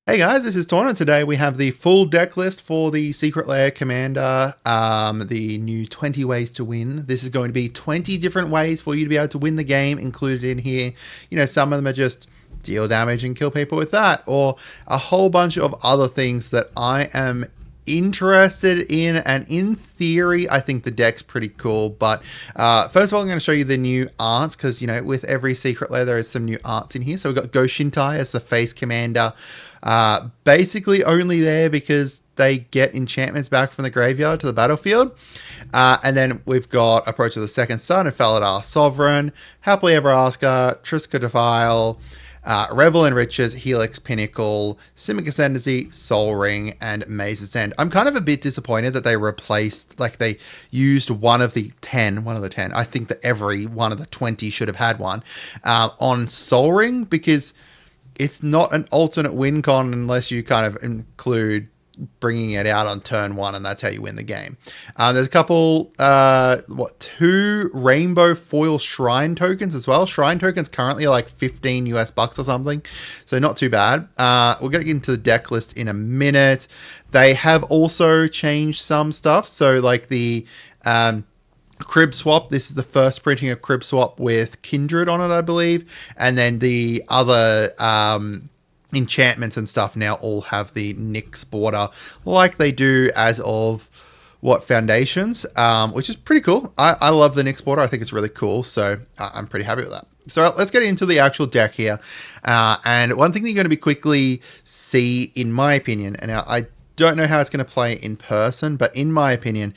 Hey guys, this is Tauna. Today we have the full deck list for the Secret Lair Commander, the new 20 ways to win. This is going to be 20 different ways for you to be able to win the game included in here. You know, some of them are just deal damage and kill people with that, or a whole bunch of other things that I am interested in, and in theory I think the deck's pretty cool. But first of all, I'm going to show you the new arts, because you know, with every Secret Lair there is some new arts in here. So we've got Goshintai as the face commander, basically only there because they get enchantments back from the graveyard to the battlefield. And then we've got Approach of the Second Sun and Faladar Sovereign, Happily Ever After, Triska Defile, Revel in Riches, Helix Pinnacle, Simic Ascendancy, Soul Ring, and Maze Ascend. I'm kind of a bit disappointed that they replaced, like they used one of the 10. I think that every one of the 20 should have had one on Soul Ring, because it's not an alternate win con unless you kind of include bringing it out on turn one, and that's how you win the game. There's a couple, two rainbow foil shrine tokens as well. Shrine tokens currently are like $15 or something, so not too bad. We'll get into the deck list in a minute. They have also changed some stuff, so like the Crib Swap. This is the first printing of Crib Swap with Kindred on it, I believe. And then the other enchantments and stuff now all have the Nyx border, like they do as of Foundations, which is pretty cool. I love the Nyx border. I think it's really cool, so I'm pretty happy with that. So let's get into the actual deck here. And one thing that you're going to be quickly see, in my opinion, and I don't know how it's going to play in person, but in my opinion,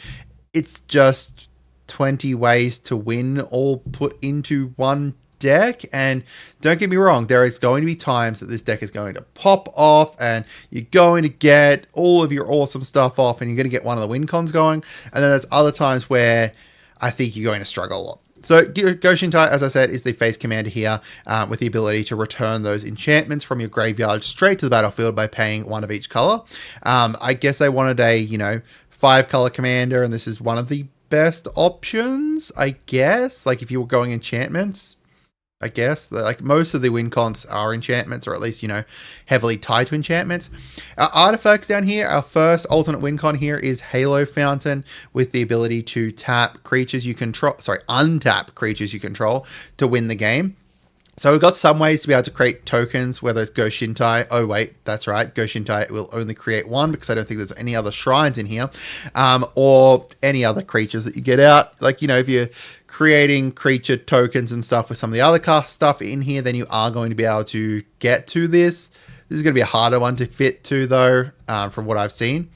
it's just 20 ways to win all put into one deck. And don't get me wrong, there is going to be times that this deck is going to pop off and you're going to get all of your awesome stuff off and you're going to get one of the win cons going, and then there's other times where I think you're going to struggle a lot. So Goshintai, as I said, is the face commander here, with the ability to return those enchantments from your graveyard straight to the battlefield by paying one of each color. I guess they wanted a 5-color commander, and this is one of the best options, I guess. Like if you were going enchantments, I guess like most of the win cons are enchantments, or at least heavily tied to enchantments. Our artifacts down here, our first alternate win con here is Halo Fountain, with the ability to untap creatures you control to win the game. So we've got some ways to be able to create tokens, whether it's Goshintai. Oh wait, that's right, Goshintai will only create one, because I don't think there's any other shrines in here, or any other creatures that you get out. Like, if you're creating creature tokens and stuff with some of the other stuff in here, then you are going to be able to get to this. This is going to be a harder one to fit to, though, from what I've seen.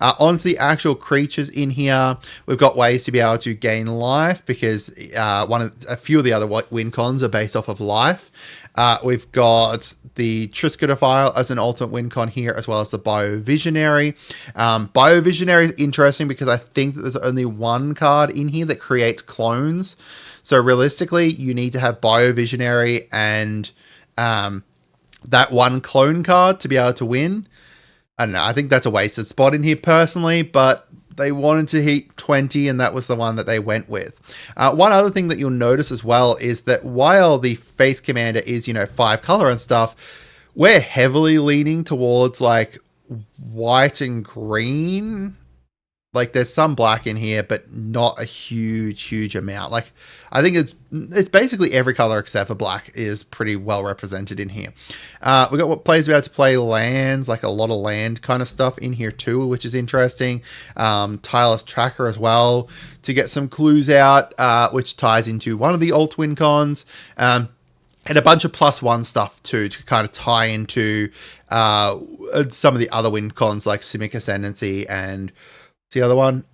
Onto the actual creatures in here, we've got ways to be able to gain life, because a few of the other win cons are based off of life. We've got the Triska Defile as an alternate win con here, as well as the Biovisionary. Biovisionary is interesting because I think that there's only one card in here that creates clones. So realistically, you need to have Biovisionary and that one clone card to be able to win. I don't know. I think that's a wasted spot in here personally, but they wanted to hit 20, and that was the one that they went with. One other thing that you'll notice as well is that while the face commander is, 5-color and stuff, we're heavily leaning towards like white and green. Like there's some black in here, but not a huge amount. Like I think it's basically every color except for black is pretty well represented in here. We've got what players be able to play lands, like a lot of land kind of stuff in here too, which is interesting. Tireless Tracker as well to get some clues out, which ties into one of the alt win cons. And a bunch of +1 stuff too, to kind of tie into some of the other win cons like Simic Ascendancy and the other one,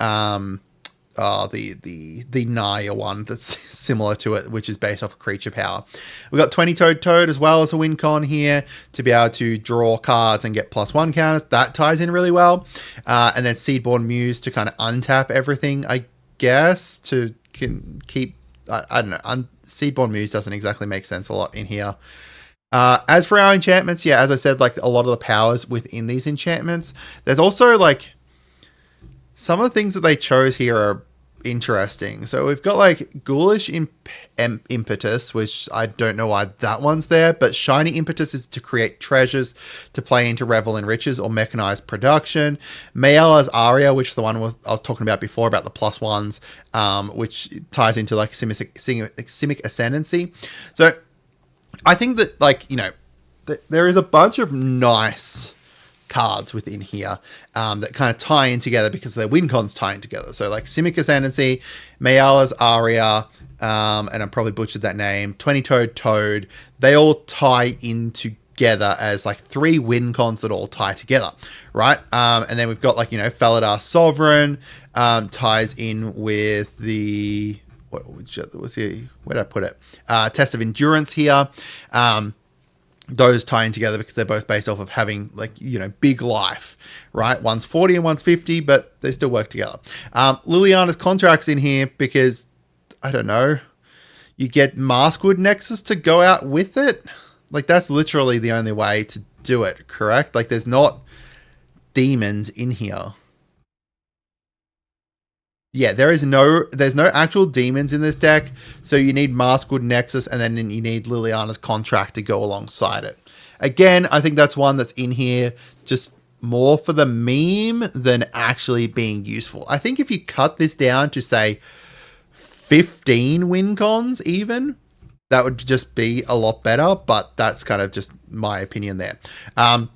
the Naya one that's similar to it, which is based off of creature power. We've got 20 Toad as well as a win con here to be able to draw cards and get +1 counters. That ties in really well. And then Seedborn Muse to kind of untap everything, I guess, to keep, I don't know, Seedborn Muse doesn't exactly make sense a lot in here. As for our enchantments, as I said, like a lot of the powers within these enchantments, there's also like some of the things that they chose here are interesting. So we've got like Ghoulish Impetus, which I don't know why that one's there, but Shiny Impetus is to create treasures to play into Revel in Riches or Mechanized Production. Mayala's Aria, which is the one I was talking about before, about the +1s, which ties into like Simic Ascendancy. So I think that, like, you know, there is a bunch of nice cards within here that kind of tie in together because their win cons tie in together. So like Simic Ascendancy, Mayala's Aria, and I probably butchered that name, 20-Toed Toad, they all tie in together as like 3 win cons that all tie together, right? And then we've got, like, you know, Faladar Sovereign ties in with the... where did I put it? Test of Endurance here. Those tie in together because they're both based off of having, like, you know, big life, right? One's 40 and one's 50, but they still work together. Liliana's Contract's in here because, I don't know, you get Maskwood Nexus to go out with it. Like, that's literally the only way to do it, correct? Like, there's not demons in here. Yeah, there's no actual demons in this deck, so you need Maskwood Nexus, and then you need Liliana's Contract to go alongside it. Again, I think that's one that's in here just more for the meme than actually being useful. I think if you cut this down to, say, 15 win cons even, that would just be a lot better, but that's kind of just my opinion there. Our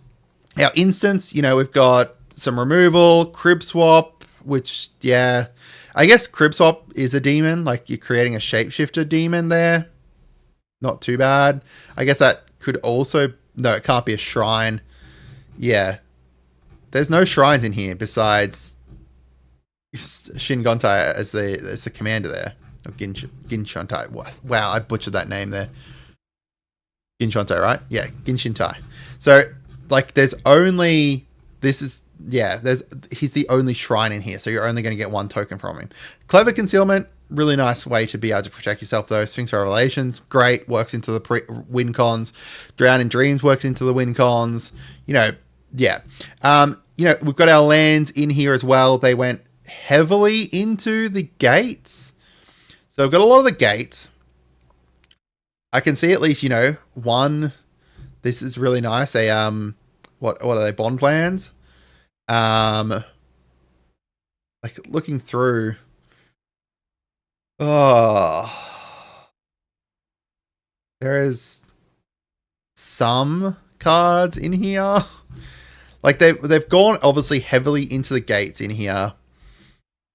instance, you know, we've got some removal, Crib Swap, which, yeah, I guess Crib Swap is a demon. Like, you're creating a shapeshifter demon there. Not too bad. I guess that could also... No, it can't be a shrine. Yeah. There's no shrines in here besides Shin Gontai as the commander there. Or Ginshantai. Wow, I butchered that name there. Ginshantai, right? Yeah, Ginshintai. So, like, there's only... This is... Yeah, he's the only shrine in here, so you're only going to get 1 token from him. Clever Concealment, really nice way to be able to protect yourself, though. Sphinx Revelations, great, works into the win cons. Drown in Dreams works into the win cons. You know, yeah. You know, we've got our lands in here as well. They went heavily into the gates. So I've got a lot of the gates. I can see at least, you know, one. This is really nice. What are they? Bond lands. Like, looking through. Oh, there is some cards in here. Like, they've gone obviously heavily into the gates in here,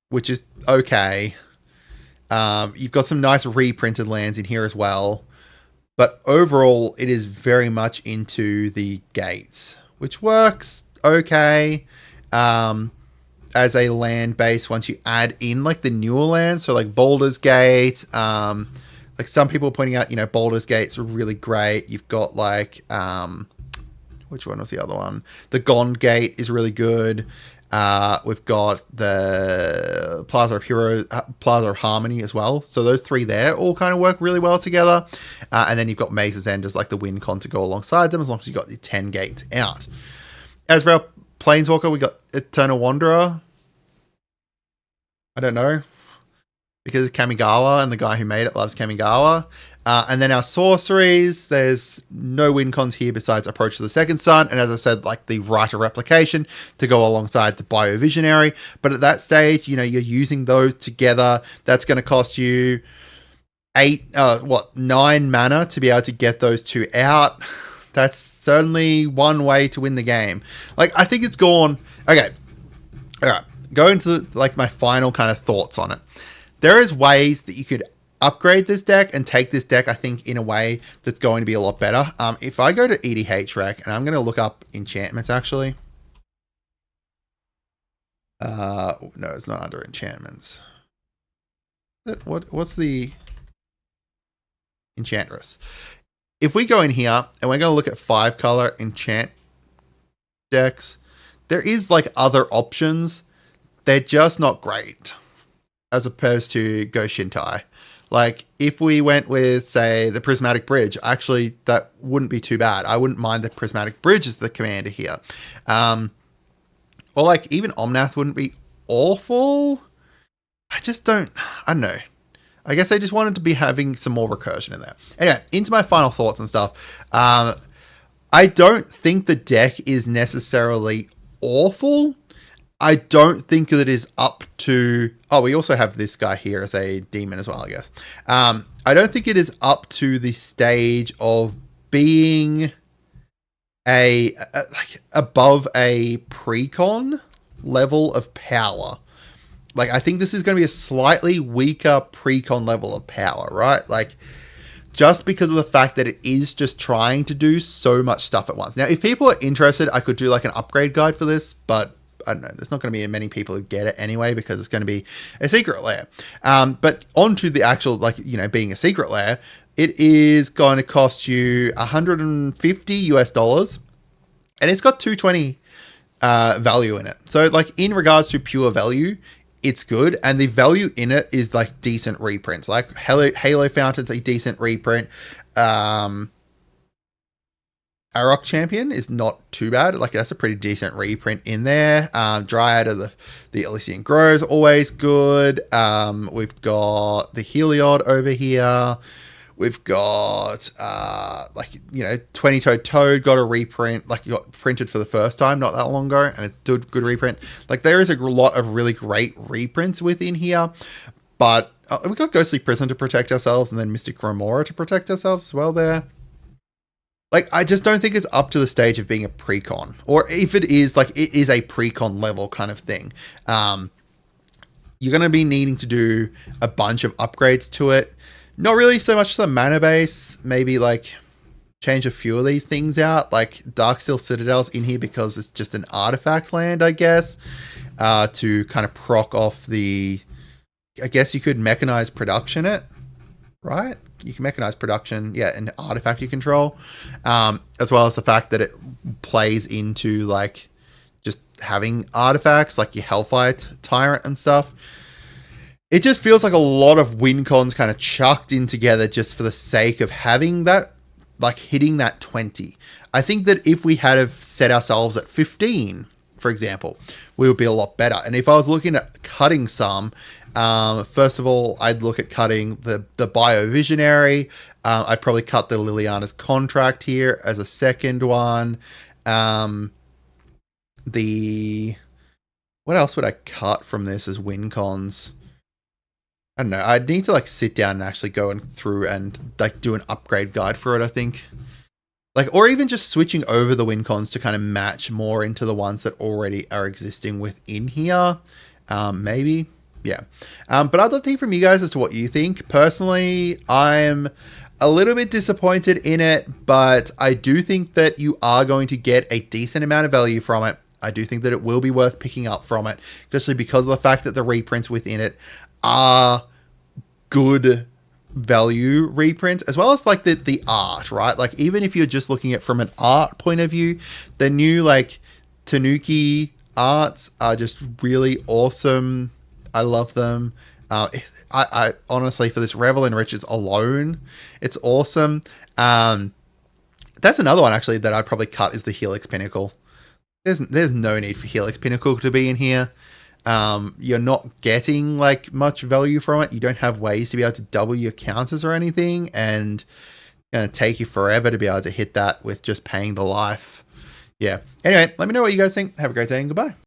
which is okay. You've got some nice reprinted lands in here as well, but overall it is very much into the gates, which works okay as a land base once you add in, like, the newer lands. So, like, Baldur's Gate, like, some people are pointing out, you know, Baldur's Gate's really great. You've got, like, which one was the other one? The Gond Gate is really good. We've got the Plaza of Harmony as well. So those 3 there all kind of work really well together. And then you've got Maze's End as, like, the win con to go alongside them, as long as you've got the 10 gates out. As for our Planeswalker, we got Eternal Wanderer. I don't know, because Kamigawa, and the guy who made it loves Kamigawa. And then our sorceries, there's no win cons here besides Approach to the Second Sun, and as I said, like, the Rite of Replication to go alongside the Biovisionary. But at that stage, you know, you're using those together. That's going to cost you 9 mana to be able to get those 2 out. That's certainly one way to win the game. Like, I think it's gone... Okay. All right. Go into, like, my final kind of thoughts on it. There is ways that you could upgrade this deck and take this deck, I think, in a way that's going to be a lot better. If I go to EDH Rec, and I'm going to look up enchantments, actually. No, it's not under enchantments. What's the... Enchantress. If we go in here and we're going to look at 5-color enchant decks, there is, like, other options. They're just not great as opposed to Go Shintai. Like, if we went with, say, the Prismatic Bridge, actually, that wouldn't be too bad. I wouldn't mind the Prismatic Bridge as the commander here. Or, like, even Omnath wouldn't be awful. I just don't, I don't know. I guess I just wanted to be having some more recursion in there. Anyway, into my final thoughts and stuff. I don't think the deck is necessarily awful. I don't think that it is up to... Oh, we also have this guy here as a demon as well, I guess. I don't think it is up to the stage of being like above a Precon level of power. Like, I think this is going to be a slightly weaker Precon level of power, right? Like, just because of the fact that it is just trying to do so much stuff at once. Now, if people are interested, I could do like an upgrade guide for this, but I don't know, there's not going to be many people who get it anyway because it's going to be a secret lair. But onto the actual, like, you know, being a secret lair, it is going to cost you $150 US, and it's got 220 value in it. So, like, in regards to pure value, it's good, and the value in it is like decent reprints. Like Halo Fountain's a decent reprint. Arok Champion is not too bad. Like, that's a pretty decent reprint in there. Dryad of the Elysian Groves, always good. We've got the Heliod over here. We've got, like, you know, 20-Toed Toad got a reprint, like, got printed for the first time not that long ago, and it's a good reprint. Like, there is a lot of really great reprints within here, but we've got Ghostly Prison to protect ourselves, and then Mystic Remora to protect ourselves as well there. Like, I just don't think it's up to the stage of being a Precon, or if it is, like, it is a Precon level kind of thing. You're going to be needing to do a bunch of upgrades to it. Not really so much to the mana base, maybe like change a few of these things out, like Darksteel Citadel's in here because it's just an artifact land, I guess, to kind of proc off the, I guess you could mechanize production it, right? You can mechanize production, yeah, an artifact you control, as well as the fact that it plays into like just having artifacts like your Hellfire Tyrant and stuff. It just feels like a lot of win cons kind of chucked in together just for the sake of having that, like hitting that 20. I think that if we had have set ourselves at 15, for example, we would be a lot better. And if I was looking at cutting some, first of all, I'd look at cutting the Biovisionary. I'd probably cut the Liliana's Contract here as a second one. What else would I cut from this as win cons? I don't know. I'd need to like sit down and actually go through and like do an upgrade guide for it, I think. Like, or even just switching over the win cons to kind of match more into the ones that already are existing within here. Maybe. Yeah. But I'd love to hear from you guys as to what you think. Personally, I'm a little bit disappointed in it, but I do think that you are going to get a decent amount of value from it. I do think that it will be worth picking up from it, especially because of the fact that the reprints within it are good value reprints, as well as like the art, right? Like, even if you're just looking at from an art point of view, the new like Tanuki arts are just really awesome. I love them. I honestly, for this Revel in Riches alone, it's awesome. That's another one actually that I'd probably cut, is the Helix Pinnacle. There's no need for Helix Pinnacle to be in here. You're not getting like much value from it. You don't have ways to be able to double your counters or anything, and it's going to take you forever to be able to hit that with just paying the life. Yeah. Anyway, let me know what you guys think. Have a great day and goodbye.